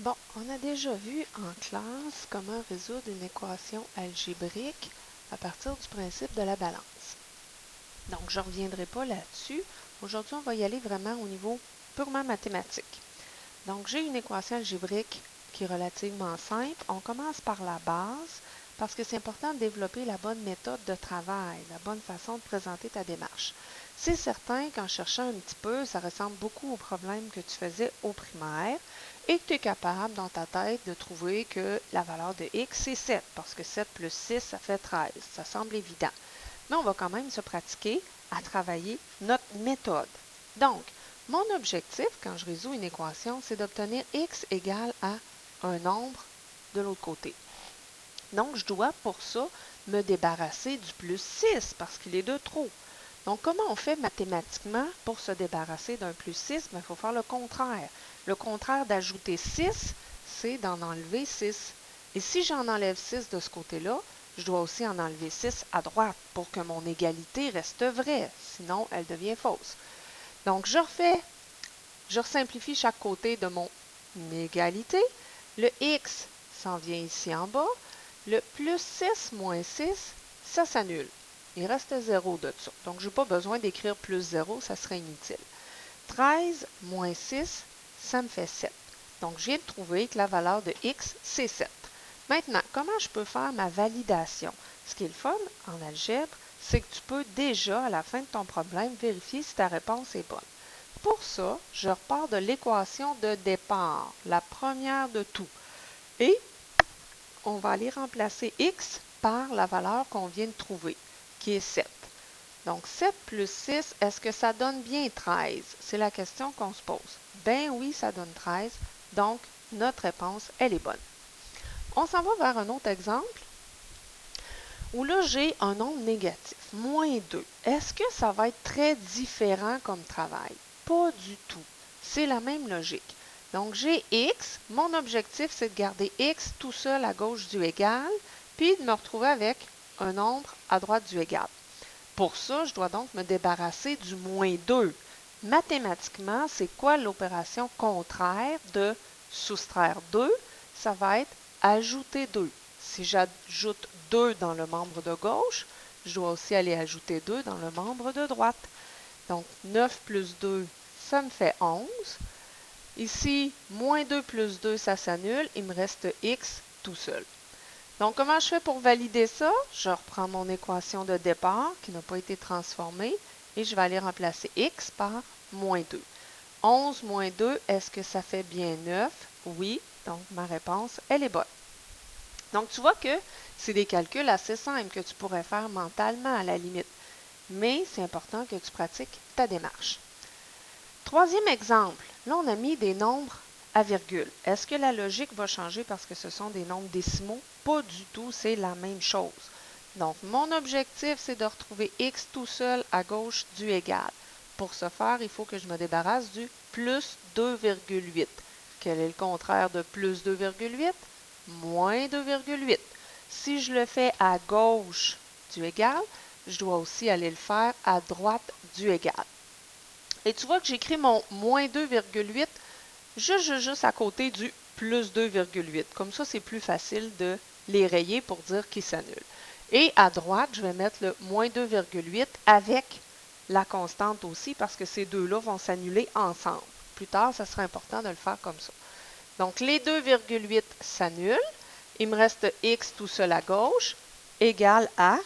Bon, on a déjà vu en classe comment résoudre une équation algébrique à partir du principe de la balance. Donc, je ne reviendrai pas là-dessus. Aujourd'hui, on va y aller vraiment au niveau purement mathématique. Donc, j'ai une équation algébrique qui est relativement simple. On commence par la base parce que c'est important de développer la bonne méthode de travail, la bonne façon de présenter ta démarche. C'est certain qu'en cherchant un petit peu, ça ressemble beaucoup au problème que tu faisais au primaire et que tu es capable dans ta tête de trouver que la valeur de x, c'est 7 parce que 7 plus 6, ça fait 13. Ça semble évident. Mais on va quand même se pratiquer à travailler notre méthode. Donc, mon objectif, quand je résous une équation, c'est d'obtenir x égale à un nombre de l'autre côté. Donc, je dois pour ça me débarrasser du plus 6 parce qu'il est de trop. Donc, comment on fait mathématiquement pour se débarrasser d'un plus 6? Il faut faire le contraire. Le contraire d'ajouter 6, c'est d'en enlever 6. Et si j'en enlève 6 de ce côté-là, je dois aussi en enlever 6 à droite pour que mon égalité reste vraie. Sinon, elle devient fausse. Donc, je simplifie chaque côté de mon égalité. Le x s'en vient ici en bas. Le plus 6 moins 6, ça s'annule. Il reste 0 de ça. Donc, je n'ai pas besoin d'écrire plus 0, ça serait inutile. 13 moins 6, ça me fait 7. Donc, je viens de trouver que la valeur de x, c'est 7. Maintenant, comment je peux faire ma validation? Ce qui est le fun en algèbre, c'est que tu peux déjà, à la fin de ton problème, vérifier si ta réponse est bonne. Pour ça, je repars de l'équation de départ, la première de tout. Et on va aller remplacer x par la valeur qu'on vient de trouver, qui est 7. Donc, 7 plus 6, est-ce que ça donne bien 13? C'est la question qu'on se pose. Ben oui, ça donne 13. Donc, notre réponse, elle est bonne. On s'en va vers un autre exemple où là, j'ai un nombre négatif, moins 2. Est-ce que ça va être très différent comme travail? Pas du tout. C'est la même logique. Donc, j'ai x. Mon objectif, c'est de garder x tout seul à gauche du égal, puis de me retrouver avec un nombre à droite du égal. Pour ça, je dois donc me débarrasser du moins 2. Mathématiquement, c'est quoi l'opération contraire de soustraire 2? Ça va être ajouter 2. Si j'ajoute 2 dans le membre de gauche, je dois aussi aller ajouter 2 dans le membre de droite. Donc, 9 plus 2, ça me fait 11. Ici, moins 2 plus 2, ça s'annule. Il me reste x tout seul. Donc, comment je fais pour valider ça? Je reprends mon équation de départ qui n'a pas été transformée et je vais aller remplacer x par moins 2. 11 moins 2, est-ce que ça fait bien 9? Oui, donc ma réponse, elle est bonne. Donc, tu vois que c'est des calculs assez simples que tu pourrais faire mentalement à la limite, mais c'est important que tu pratiques ta démarche. Troisième exemple, là on a mis des nombres à virgule. Est-ce que la logique va changer parce que ce sont des nombres décimaux? Pas du tout, c'est la même chose. Donc, mon objectif, c'est de retrouver x tout seul à gauche du égal. Pour ce faire, il faut que je me débarrasse du plus 2,8. Quel est le contraire de plus 2,8? Moins 2,8. Si je le fais à gauche du égal, je dois aussi aller le faire à droite du égal. Et tu vois que j'écris mon moins 2,8 juste à côté du plus 2,8. Comme ça, c'est plus facile de les rayer pour dire qu'ils s'annulent. Et à droite, je vais mettre le moins 2,8 avec la constante aussi parce que ces deux-là vont s'annuler ensemble. Plus tard, ça sera important de le faire comme ça. Donc, les 2,8 s'annulent. Il me reste x tout seul à gauche égal à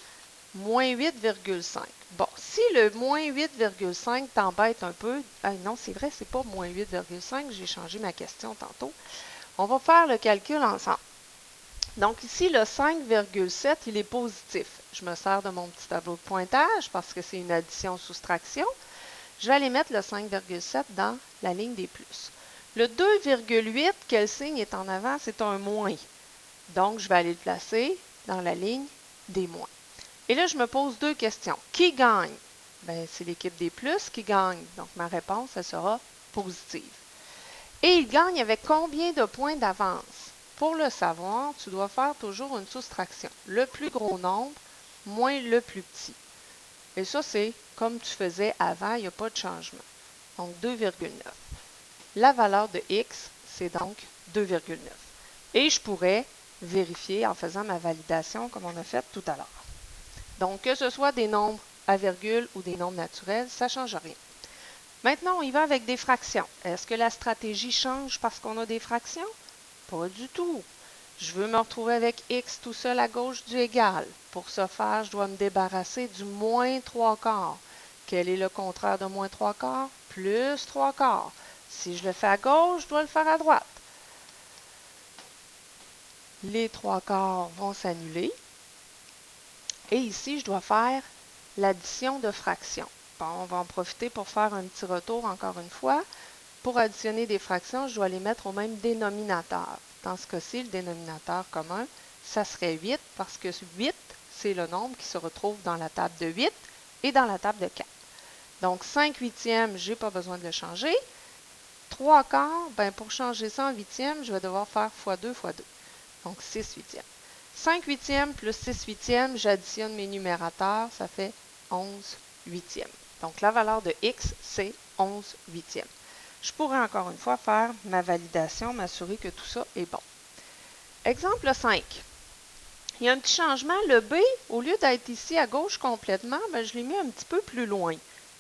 moins 8,5. Bon, si le moins 8,5 t'embête un peu, non, c'est vrai, c'est pas moins 8,5, j'ai changé ma question tantôt. On va faire le calcul ensemble. Donc ici, le 5,7, il est positif. Je me sers de mon petit tableau de pointage parce que c'est une addition-soustraction. Je vais aller mettre le 5,7 dans la ligne des plus. Le 2,8, quel signe est en avant? C'est un moins. Donc, je vais aller le placer dans la ligne des moins. Et là, je me pose deux questions. Qui gagne? Bien, c'est l'équipe des plus qui gagne. Donc, ma réponse, elle sera positive. Et il gagne avec combien de points d'avance? Pour le savoir, tu dois faire toujours une soustraction. Le plus gros nombre moins le plus petit. Et ça, c'est comme tu faisais avant, il n'y a pas de changement. Donc, 2,9. La valeur de x, c'est donc 2,9. Et je pourrais vérifier en faisant ma validation comme on a fait tout à l'heure. Donc, que ce soit des nombres à virgule ou des nombres naturels, ça ne change rien. Maintenant, on y va avec des fractions. Est-ce que la stratégie change parce qu'on a des fractions? Pas du tout. Je veux me retrouver avec x tout seul à gauche du égal. Pour ce faire, je dois me débarrasser du moins 3/4. Quel est le contraire de moins 3/4? Plus 3/4. Si je le fais à gauche, je dois le faire à droite. Les 3/4 vont s'annuler. Et ici, je dois faire l'addition de fractions. Bon, on va en profiter pour faire un petit retour encore une fois. Pour additionner des fractions, je dois les mettre au même dénominateur. Dans ce cas-ci, le dénominateur commun, ça serait 8 parce que 8, c'est le nombre qui se retrouve dans la table de 8 et dans la table de 4. Donc, 5 huitièmes, je n'ai pas besoin de le changer. 3/4, ben pour changer ça en huitièmes, je vais devoir faire x2 x 2. Donc, 6 huitièmes. 5 huitièmes plus 6 huitièmes, j'additionne mes numérateurs, ça fait 11 huitièmes. Donc, la valeur de x, c'est 11 huitièmes. Je pourrais encore une fois faire ma validation, m'assurer que tout ça est bon. Exemple 5. Il y a un petit changement. Le B, au lieu d'être ici à gauche complètement, ben, je l'ai mis un petit peu plus loin.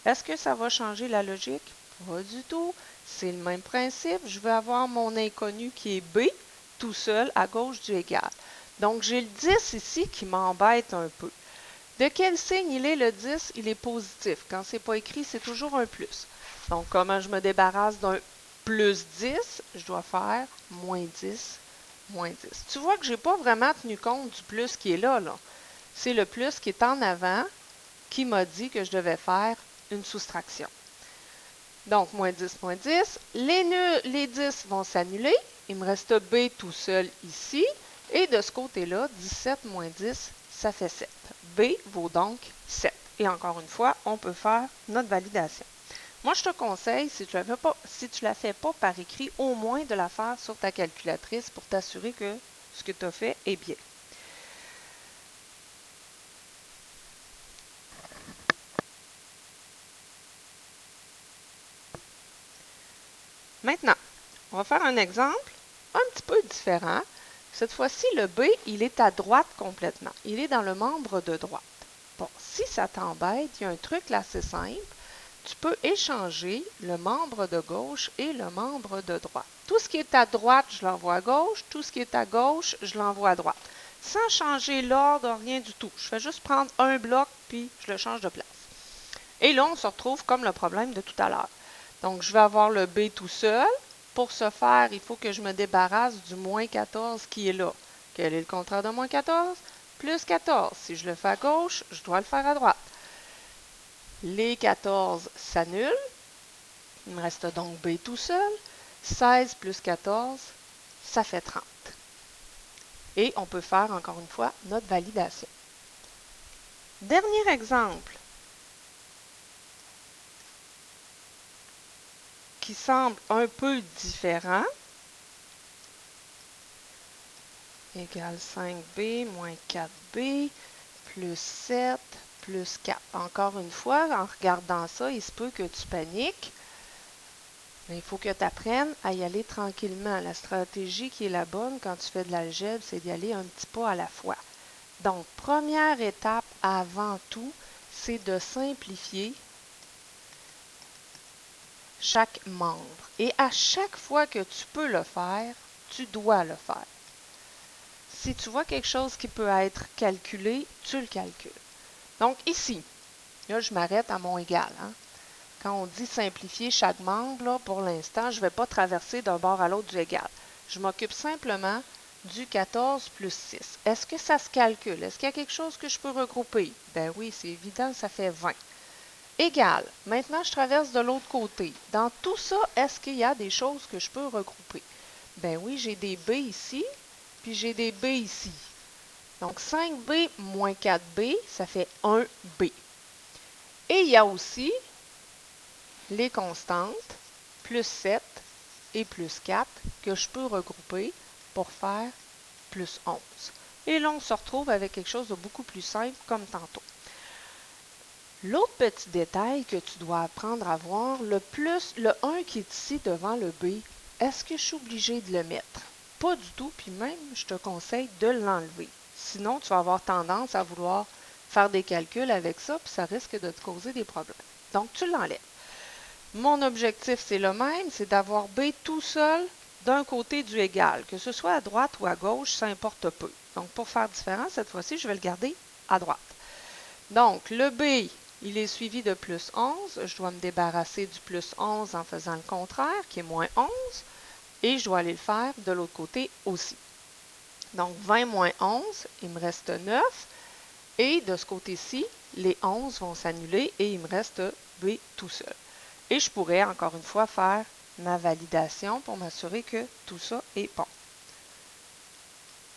Est-ce que ça va changer la logique? Pas du tout. C'est le même principe. Je vais avoir mon inconnu qui est B tout seul à gauche du égal. Donc, j'ai le 10 ici qui m'embête un peu. De quel signe il est le 10? Il est positif. Quand ce n'est pas écrit, c'est toujours un plus. Donc, comment je me débarrasse d'un plus 10? Je dois faire moins 10, moins 10. Tu vois que je n'ai pas vraiment tenu compte du plus qui est là. C'est le plus qui est en avant qui m'a dit que je devais faire une soustraction. Donc, moins 10, moins 10. Les 10 vont s'annuler. Il me reste B tout seul ici. Et de ce côté-là, 17 moins 10, ça fait 7. B vaut donc 7. Et encore une fois, on peut faire notre validation. Moi, je te conseille, si tu ne la fais pas par écrit, au moins de la faire sur ta calculatrice pour t'assurer que ce que tu as fait est bien. Maintenant, on va faire un exemple un petit peu différent. Cette fois-ci, le B, il est à droite complètement. Il est dans le membre de droite. Bon, si ça t'embête, il y a un truc là assez simple. Tu peux échanger le membre de gauche et le membre de droite. Tout ce qui est à droite, je l'envoie à gauche. Tout ce qui est à gauche, je l'envoie à droite. Sans changer l'ordre, rien du tout. Je fais juste prendre un bloc, puis je le change de place. Et là, on se retrouve comme le problème de tout à l'heure. Donc, je vais avoir le B tout seul. Pour ce faire, il faut que je me débarrasse du moins 14 qui est là. Quel est le contraire de moins 14? Plus 14. Si je le fais à gauche, je dois le faire à droite. Les 14 s'annulent. Il me reste donc B tout seul. 16 plus 14, ça fait 30. Et on peut faire encore une fois notre validation. Dernier exemple qui semble un peu différent. Égale 5B moins 4B plus 7 plus 4. Encore une fois, en regardant ça, il se peut que tu paniques. Mais il faut que tu apprennes à y aller tranquillement. La stratégie qui est la bonne quand tu fais de l'algèbre, c'est d'y aller un petit pas à la fois. Donc, première étape avant tout, c'est de simplifier chaque membre. Et à chaque fois que tu peux le faire, tu dois le faire. Si tu vois quelque chose qui peut être calculé, tu le calcules. Donc ici, là, je m'arrête à mon égal. Quand on dit simplifier chaque membre, là, pour l'instant, je ne vais pas traverser d'un bord à l'autre du égal. Je m'occupe simplement du 14 plus 6. Est-ce que ça se calcule? Est-ce qu'il y a quelque chose que je peux regrouper? Ben oui, c'est évident, ça fait 20. Égal. Maintenant, je traverse de l'autre côté. Dans tout ça, est-ce qu'il y a des choses que je peux regrouper? Ben oui, j'ai des B ici, puis j'ai des B ici. Donc, 5B moins 4B, ça fait 1B. Et il y a aussi les constantes, plus 7 et plus 4, que je peux regrouper pour faire plus 11. Et là, on se retrouve avec quelque chose de beaucoup plus simple, comme tantôt. L'autre petit détail que tu dois apprendre à voir, le 1 qui est ici devant le B, est-ce que je suis obligée de le mettre? Pas du tout, puis même, je te conseille de l'enlever. Sinon, tu vas avoir tendance à vouloir faire des calculs avec ça, puis ça risque de te causer des problèmes. Donc, tu l'enlèves. Mon objectif, c'est le même, c'est d'avoir B tout seul d'un côté du égal, que ce soit à droite ou à gauche, ça importe peu. Donc, pour faire différent, cette fois-ci, je vais le garder à droite. Donc, le B, il est suivi de plus 11. Je dois me débarrasser du plus 11 en faisant le contraire, qui est moins 11. Et je dois aller le faire de l'autre côté aussi. Donc, 20 moins 11, il me reste 9. Et de ce côté-ci, les 11 vont s'annuler et il me reste B tout seul. Et je pourrais, encore une fois, faire ma validation pour m'assurer que tout ça est bon.